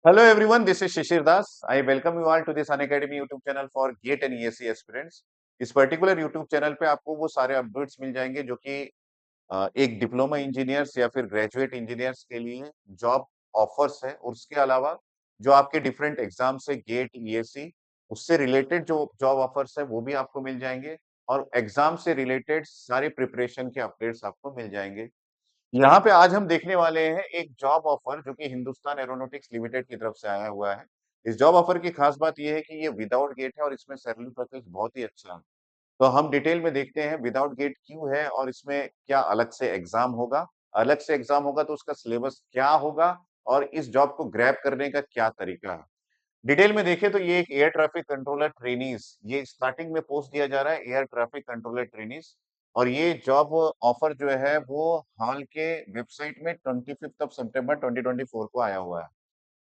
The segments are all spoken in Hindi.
Hello everyone, this is Shishir Das. I welcome you all to this Unacademy YouTube channel for GATE and ESE aspirants. इस पर्टिकुलर YouTube चैनल पे आपको वो सारे अपडेट्स मिल जाएंगे जो कि एक डिप्लोमा इंजीनियर्स या फिर ग्रेजुएट इंजीनियर्स के लिए जॉब ऑफर्स है और उसके अलावा जो आपके डिफरेंट एग्जाम्स है गेट ईएससी उससे रिलेटेड जो जॉब ऑफर्स है वो भी आपको मिल जाएंगे और एग्जाम से रिलेटेड सारे प्रिपरेशन के अपडेट्स आपको मिल जाएंगे। यहाँ पे आज हम देखने वाले हैं एक जॉब ऑफर जो कि हिंदुस्तान एरोनॉटिक्स लिमिटेड की तरफ से आया हुआ है। इस जॉब ऑफर की खास बात ये है कि ये विदाउट गेट है और इसमें सैलरी पैकेज बहुत ही अच्छा है। तो हम डिटेल में देखते हैं विदाउट गेट क्यों है और इसमें क्या अलग से एग्जाम होगा। अलग से एग्जाम होगा तो उसका सिलेबस क्या होगा और इस जॉब को ग्रैब करने का क्या तरीका है। डिटेल में देखें तो ये एक एयर ट्रैफिक कंट्रोलर ट्रेनीज, ये स्टार्टिंग में पोस्ट दिया जा रहा है एयर ट्रैफिक कंट्रोलर ट्रेनीज। और ये जॉब ऑफर जो है वो हाल के वेबसाइट में 25 सितंबर 2024 को आया हुआ है।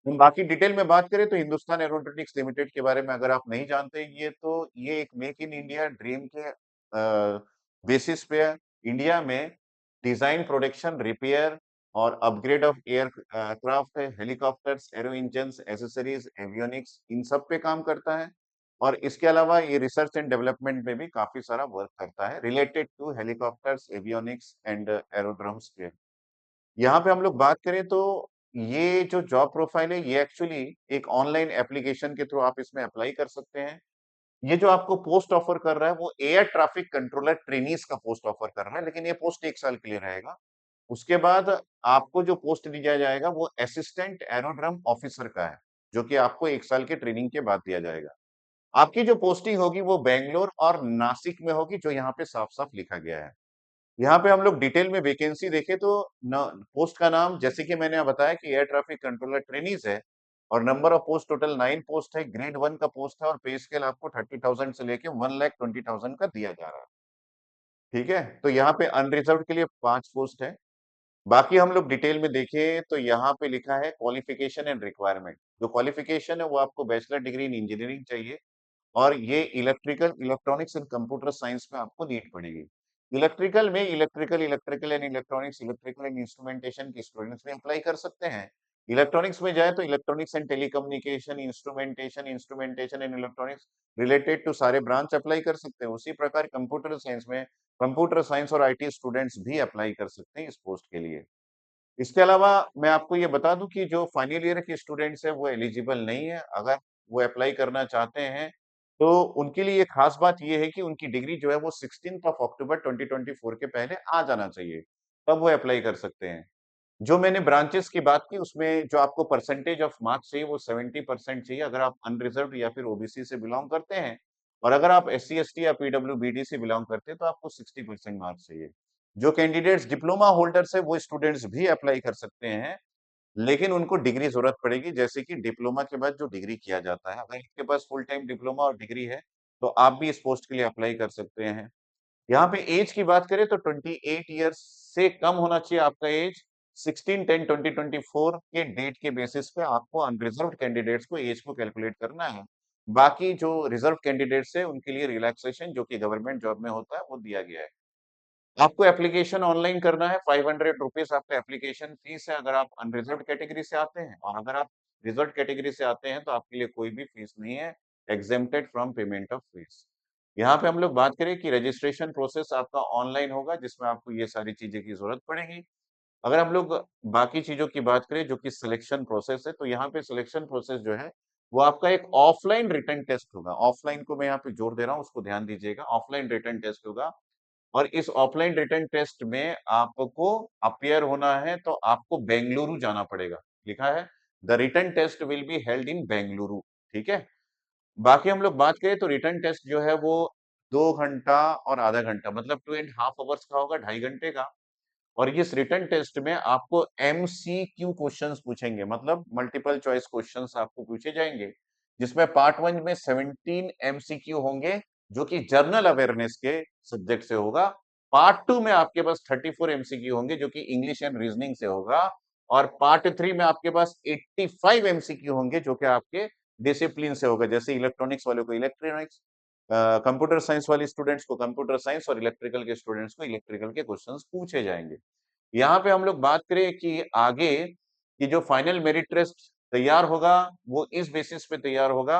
हम बाकी डिटेल में बात करें तो हिंदुस्तान एरोनॉटिक्स लिमिटेड के बारे में अगर आप नहीं जानते ये तो ये एक मेक इन इंडिया ड्रीम के बेसिस पे इंडिया में डिजाइन प्रोडक्शन रिपेयर और upgrade of aircraft helicopters aero engines accessories avionics इन सब पे काम करता है। और इसके अलावा ये रिसर्च एंड डेवलपमेंट में भी काफी सारा वर्क करता है related to helicopters avionics and aerodromes के। यहाँ पे हम लोग बात करें तो ये जो जॉब प्रोफाइल है ये एक्चुअली एक ऑनलाइन एप्लीकेशन के थ्रू आप इसमें अप्लाई कर सकते हैं। ये जो आपको पोस्ट ऑफर कर रहा है वो एयर ट्रैफिक कंट्रोलर ट्रेनीज का पोस्ट ऑफर कर रहा है, लेकिन ये पोस्ट 1 साल के लिए रहेगा। उसके बाद आपको जो पोस्ट दिया जाएगा वो असिस्टेंट एरोड्रम ऑफिसर का है, जो कि आपको 1 साल के ट्रेनिंग के बाद दिया जाएगा। आपकी जो पोस्टिंग होगी वो बेंगलोर और नासिक में होगी, जो यहाँ पे साफ साफ लिखा गया है। यहाँ पे हम लोग डिटेल में वैकेंसी देखें तो न पोस्ट का नाम जैसे कि मैंने बताया कि एयर ट्रैफिक कंट्रोलर ट्रेनीज है और number of post total 9 post है, ग्रेड 1 का पोस्ट है और पे स्केल आपको 30,000 से लेके 1,20,000 का दिया जा रहा है। ठीक है, तो यहाँ पे अनरिजर्व के लिए 5 पोस्ट है। बाकी हम लोग डिटेल में देखें तो यहाँ पे लिखा है क्वालिफिकेशन एंड रिक्वायरमेंट। जो क्वालिफिकेशन है वो आपको बैचलर डिग्री इन इंजीनियरिंग चाहिए और ये electrical electronics and computer science में आपको नीड पड़ेगी। इलेक्ट्रिकल में electrical and electronics electrical and instrumentation के स्टूडेंट्स भी अप्लाई कर सकते हैं। इलेक्ट्रॉनिक्स में जाए तो electronics and telecommunication instrumentation instrumentation and electronics related to सारे ब्रांच अप्लाई कर सकते हैं। उसी प्रकार कंप्यूटर साइंस में कंप्यूटर साइंस और आईटी स्टूडेंट्स भी अप्लाई कर सकते हैं इस पोस्ट के लिए। इसके अलावा मैं आपको ये बता दूं कि जो फाइनल ईयर के स्टूडेंट्स हैं वो एलिजिबल नहीं है। अगर वो अप्लाई करना चाहते हैं तो उनके लिए ये खास बात ये है कि उनकी डिग्री जो है वो 16 अक्टूबर 2024 के पहले आ जाना चाहिए, तब वो अप्लाई कर सकते हैं। जो मैंने ब्रांचेस की बात की उसमें जो आपको परसेंटेज ऑफ मार्क्स चाहिए वो 70% चाहिए अगर आप अनरिजर्व या फिर ओबीसी से बिलोंग करते हैं। और अगर आप एस सी एस टी या पीडब्ल्यूबीडी से बिलोंग करते हैं तो आपको 60% मार्क्स चाहिए। जो कैंडिडेट्स डिप्लोमा होल्डर्स है वो स्टूडेंट्स भी अप्लाई कर सकते हैं, लेकिन उनको डिग्री जरूरत पड़ेगी जैसे कि डिप्लोमा के बाद जो डिग्री किया जाता है। अगर आपके पास फुल टाइम डिप्लोमा और डिग्री है तो आप भी इस पोस्ट के लिए अप्लाई कर सकते हैं। यहाँ पे एज की बात करें तो 28 ईयर्स से कम होना चाहिए आपका एज। 16/10/2024 के डेट के बेसिस पे आपको अनरिजर्व्ड कैंडिडेट्स को एज को कैलकुलेट करना है। बाकी जो रिजर्व कैंडिडेट्स है उनके लिए रिलैक्सेशन जो कि गवर्नमेंट जॉब में होता है वो दिया गया है। आपको एप्लीकेशन ऑनलाइन करना है, 500 रुपीज आपका एप्लीकेशन फीस है अगर आप अनरिजर्व्ड कैटेगरी से आते हैं, और अगर आप रिजर्व कैटेगरी से आते हैं तो आपके लिए कोई भी फीस नहीं है, exempted from payment of fees. यहाँ पे हम लोग बात करें कि रजिस्ट्रेशन प्रोसेस आपका ऑनलाइन होगा जिसमें आपको ये सारी चीजें की जरूरत पड़ेगी। अगर हम लोग बाकी चीजों की बात करें जो कि सिलेक्शन प्रोसेस है तो यहाँ पे सिलेक्शन प्रोसेस जो है वो आपका एक ऑफलाइन रिटन टेस्ट होगा। ऑफलाइन को मैं यहाँ पे जोर दे रहा हूँ, उसको ध्यान दीजिएगा। ऑफलाइन रिटन टेस्ट होगा और इस ऑफलाइन रिटन टेस्ट में आपको अपियर होना है तो आपको बेंगलुरु जाना पड़ेगा। लिखा है the written test will be held in Bengaluru. ठीक है, बाकी हम लोग बात करें तो रिटन टेस्ट जो है वो 2 घंटा और आधा घंटा मतलब 2.5 आवर्स का होगा, 2.5 घंटे का। और इस रिटन टेस्ट में आपको एमसीक्यू क्वेश्चंस पूछेंगे, मतलब मल्टीपल चॉइस क्वेश्चंस आपको पूछे जाएंगे, जिसमें पार्ट 1 में 17 एमसीक्यू होंगे जो कि जनरल अवेयरनेस के सब्जेक्ट से होगा। पार्ट 2 में आपके पास 34 एमसीक्यू होंगे जो कि इंग्लिश एंड रीजनिंग से होगा। और पार्ट 3 में आपके पास 85 एमसीक्यू होंगे जो कि आपके डिसिप्लिन से होगा, जैसे इलेक्ट्रॉनिक्स वाले को इलेक्ट्रॉनिक्स, कंप्यूटर साइंस वाले स्टूडेंट्स को कंप्यूटर साइंस और इलेक्ट्रिकल के स्टूडेंट्स को इलेक्ट्रिकल के क्वेश्चंस पूछे जाएंगे। यहाँ पे हम लोग बात करें कि आगे की जो फाइनल मेरिट टेस्ट तैयार होगा, वो इस बेसिस पे तैयार होगा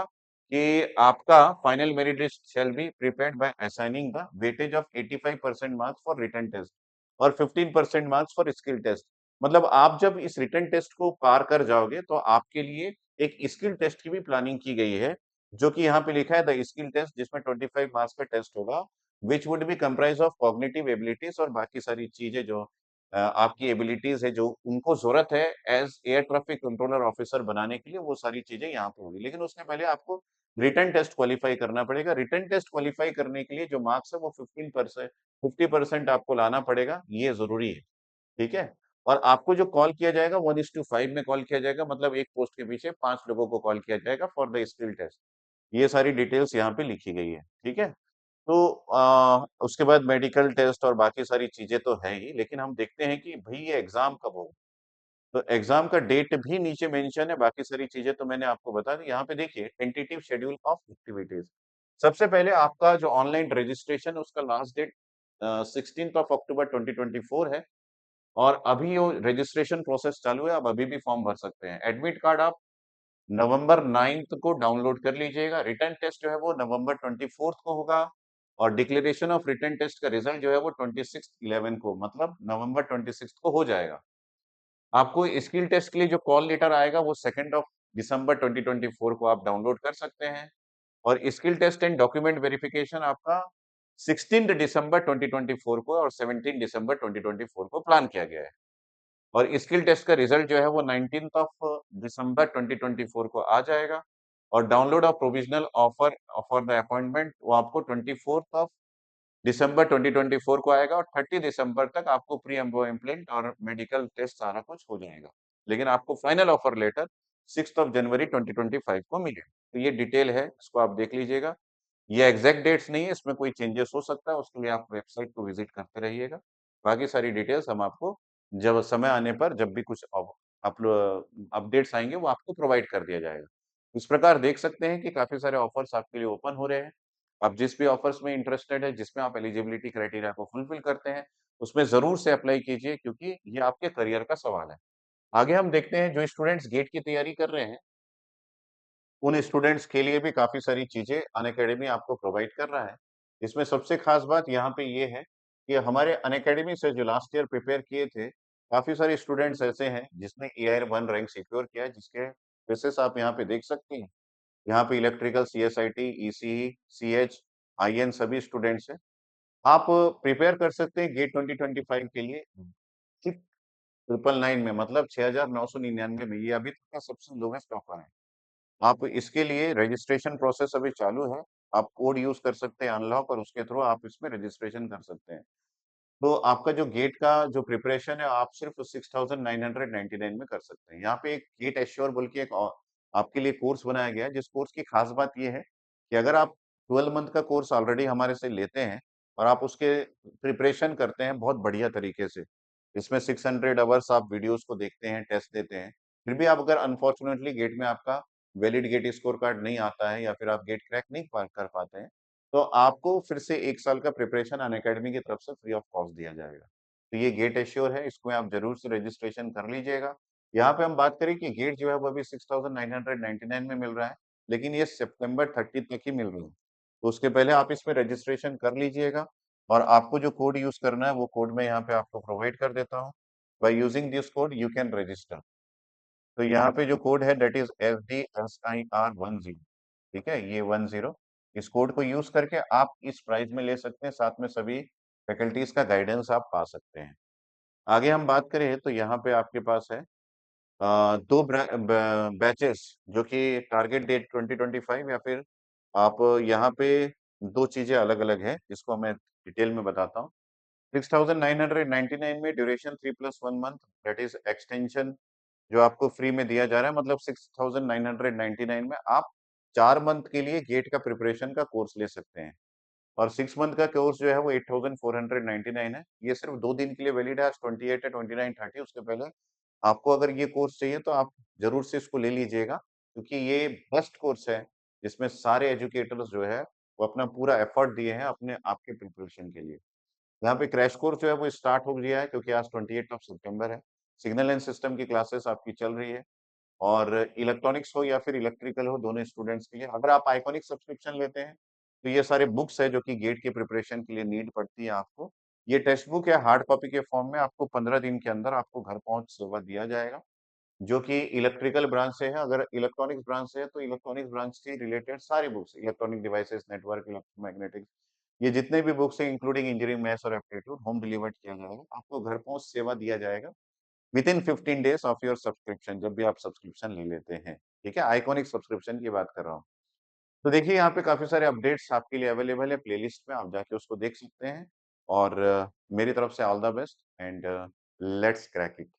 कि आपका final merit list shall be prepared by assigning the weightage of 85% marks for written test और 15% मार्क्स फॉर स्किल टेस्ट। मतलब आप जब इस रिटन टेस्ट को पार कर जाओगे तो आपके लिए एक स्किल टेस्ट की भी प्लानिंग की गई है, जो कि यहाँ पे लिखा है द स्किल टेस्ट, जिसमें 25 मार्क्स का टेस्ट होगा, which would be comprise of cognitive abilities और बाकी सारी चीजें जो आपकी एबिलिटीज है, जो उनको जरूरत है as air traffic controller officer बनाने के लिए, वो सारी चीजें यहाँ पे होगी। लेकिन उसके पहले आपको रिटन टेस्ट क्वालिफाई करना पड़ेगा। रिटन टेस्ट क्वालिफाई करने के लिए जो मार्क्स है वो 15%, 50% आपको लाना पड़ेगा, ये जरूरी है। ठीक है। और आपको जो कॉल किया जाएगा 1:5 में कॉल किया जाएगा, मतलब एक पोस्ट के पीछे 5 लोगों को कॉल किया जाएगा फॉर द स्किल टेस्ट। ये सारी डिटेल्स यहाँ पे लिखी गई है। ठीक है। तो उसके बाद मेडिकल टेस्ट और बाकी सारी चीजें तो है ही, लेकिन हम देखते हैं कि भाई ये एग्जाम कब होगा। तो एग्जाम का डेट भी नीचे मेंशन है, बाकी सारी चीजें तो मैंने आपको बता दी। यहाँ पे देखिए टेंटेटिव शेड्यूल ऑफ एक्टिविटीज। सबसे पहले आपका जो ऑनलाइन रजिस्ट्रेशन, उसका लास्ट डेट 16 अक्टूबर 2024 है। और अभी यो रजिस्ट्रेशन प्रोसेस चालू है, आप अभी भी फॉर्म भर सकते हैं। एडमिट कार्ड आप नवंबर 9 को डाउनलोड कर लीजिएगा। रिटर्न टेस्ट जो है वो नवंबर 24 को होगा। और डिक्लेरेशन ऑफ रिटर्न टेस्ट का रिजल्ट जो है वो 26/11 को, मतलब नवंबर 26 को हो जाएगा। आपको स्किल टेस्ट के लिए जो कॉल लेटर आएगा वो 2 दिसंबर 2024 को आप डाउनलोड कर सकते हैं। और skill test and document verification आपका 16 दिसंबर 2024 को और 17 दिसंबर 2024 को प्लान किया गया है। और स्किल टेस्ट का रिजल्ट जो है वो 19 दिसंबर 2024 को आ जाएगा। और download of provisional offer for the appointment वो आपको 24 दिसंबर 2024 को आएगा। और 30 दिसंबर तक आपको प्री एम्प्लॉयमेंट और मेडिकल टेस्ट सारा कुछ हो जाएगा। लेकिन आपको फाइनल ऑफर लेटर 6 जनवरी 2025 को मिलेगा। तो ये डिटेल है, इसको आप देख लीजिएगा। ये एग्जैक्ट डेट्स नहीं है, इसमें कोई चेंजेस हो सकता है, उसके लिए आप वेबसाइट को विजिट करते रहिएगा। बाकी सारी डिटेल्स हम आपको जब समय आने पर, जब भी कुछ अपडेट्स आएंगे, वो आपको प्रोवाइड कर दिया जाएगा। इस प्रकार देख सकते हैं कि काफी सारे ऑफर्स आपके लिए ओपन हो रहे हैं। आप जिस भी ऑफर्स में इंटरेस्टेड है, जिसमें आप एलिजिबिलिटी क्राइटेरिया को फुलफिल करते हैं, उसमें जरूर से अप्लाई कीजिए, क्योंकि ये आपके करियर का सवाल है। आगे हम देखते हैं, जो स्टूडेंट्स गेट की तैयारी कर रहे हैं, उन स्टूडेंट्स के लिए भी काफ़ी सारी चीज़ें अनअकैडमी आपको प्रोवाइड कर रहा है। इसमें सबसे ख़ास बात यहाँ पे ये है कि हमारे अनअकैडमी से जो लास्ट ईयर प्रिपेयर किए थे, काफ़ी सारे स्टूडेंट्स ऐसे हैं जिसने एआर-1 रैंक सिक्योर किया है, जिसके बेसिस आप यहाँ पे देख सकते हैं। यहाँ पे electrical, CSIT, ECE, CH, IN सभी स्टूडेंट्स हैं। आप प्रिपेयर कर सकते हैं गेट 2025 के लिए 6,999 में, मतलब 6,999 में। ये अभी तक का सबसे लोवेस्ट ऑफर है। आप इसके लिए रजिस्ट्रेशन प्रोसेस अभी चालू है। आप कोड यूज़ कर सकते हैं अनलॉक, और उसके थ्रू आप इसमें रजिस्ट्रेशन कर सकते हैं। तो आपका जो गेट का जो प्रिपरेशन है, आप सिर्फ 6,999 में कर सकते हैं। यहाँ पे एक गेट एश्योर बोल के एक आपके लिए कोर्स बनाया गया है, जिस कोर्स की खास बात ये है कि अगर आप 12 मंथ का कोर्स ऑलरेडी हमारे से लेते हैं और आप उसके प्रिपरेशन करते हैं बहुत बढ़िया तरीके से, इसमें 600 आवर्स आप वीडियोस को देखते हैं, टेस्ट देते हैं, फिर भी आप अगर अनफॉर्चुनेटली गेट में आपका वैलिड गेट स्कोर कार्ड नहीं आता है, या फिर आप गेट क्रैक नहीं कर पाते हैं, तो आपको फिर से 1 साल का प्रिपरेशन अनअकैडमी की तरफ से फ्री ऑफ कॉस्ट दिया जाएगा। तो ये गेट एश्योर है, इसको आप ज़रूर से रजिस्ट्रेशन कर लीजिएगा। यहाँ पे हम बात करें कि गेट जो है वो अभी 6,999 में मिल रहा है, लेकिन ये सितंबर 30 तक ही मिल रहा है। तो उसके पहले आप इसमें रजिस्ट्रेशन कर लीजिएगा। और आपको जो कोड यूज़ करना है, वो कोड मैं यहाँ पे आपको प्रोवाइड कर देता हूँ। By using this code you can register. तो यहाँ पे जो कोड है दैट इज़ SDSIR10। ठीक है, ये 10। इस कोड को यूज़ करके आप इस प्राइस में ले सकते हैं, साथ में सभी फैकल्टीज़ का गाइडेंस आप पा सकते हैं। आगे हम बात करें तो यहाँ पे आपके पास है 2 बैचेस, जो कि टारगेट डेट 2025, या फिर आप यहाँ पे 2 चीज़ें अलग-अलग हैं, जिसको मैं डिटेल में बताता हूँ। 6,999 में duration 3+1 month, that is extension, जो आपको फ्री में दिया जा रहा है। मतलब 6,999 में आप 4 मंथ के लिए गेट का प्रिपरेशन का कोर्स ले सकते हैं। और 6 मंथ का कोर्स जो है वो 8,499 है। ये सिर्फ 2 दिन के लिए वैलिड है, आज 28 है, 29, 30। उसके पहले आपको अगर ये कोर्स चाहिए तो आप ज़रूर से इसको ले लीजिएगा, क्योंकि ये बेस्ट कोर्स है, जिसमें सारे एजुकेटर्स जो है वो अपना पूरा एफर्ट दिए हैं अपने आपके प्रिपरेशन के लिए। यहाँ पे क्रैश कोर्स जो है वो स्टार्ट हो गया है, क्योंकि आज 28 ऑफ सितंबर है। सिग्नल एंड सिस्टम की क्लासेस आपकी चल रही है। और इलेक्ट्रॉनिक्स हो या फिर इलेक्ट्रिकल हो, दोनों स्टूडेंट्स के लिए। अगर आप आइकॉनिक सब्सक्रिप्शन लेते हैं, तो ये सारे बुक्स हैं जो कि गेट की प्रिपरेशन के लिए नीड पड़ती है आपको। ये टेक्स्ट बुक या हार्ड कॉपी के फॉर्म में आपको 15 दिन के अंदर आपको घर पहुँच सेवा दिया जाएगा, जो कि इलेक्ट्रिकल ब्रांच से है। अगर इलेक्ट्रॉनिक्स ब्रांच से है, तो इलेक्ट्रॉनिक्स ब्रांच से रिलेटेड सारी books, electronic devices, network, electromagnetics, ये जितने भी बुक्स हैं इंक्लूडिंग इंजीनियरिंग, मैथ्स और एप्टीट्यूड होम डिलीवर्ड किया जाएगा। आपको घर पहुँच सेवा दिया जाएगा within 15 days of your subscription, जब भी आप सब्सक्रिप्शन ले लेते हैं, ठीक है? आइकॉनिक सब्सक्रिप्शन की बात कर रहा हूँ। तो देखिए यहाँ पे काफ़ी सारे अपडेट्स आपके लिए अवेलेबल है प्लेलिस्ट में, आप जाके उसको देख सकते हैं और मेरी तरफ से all the best and let's crack it.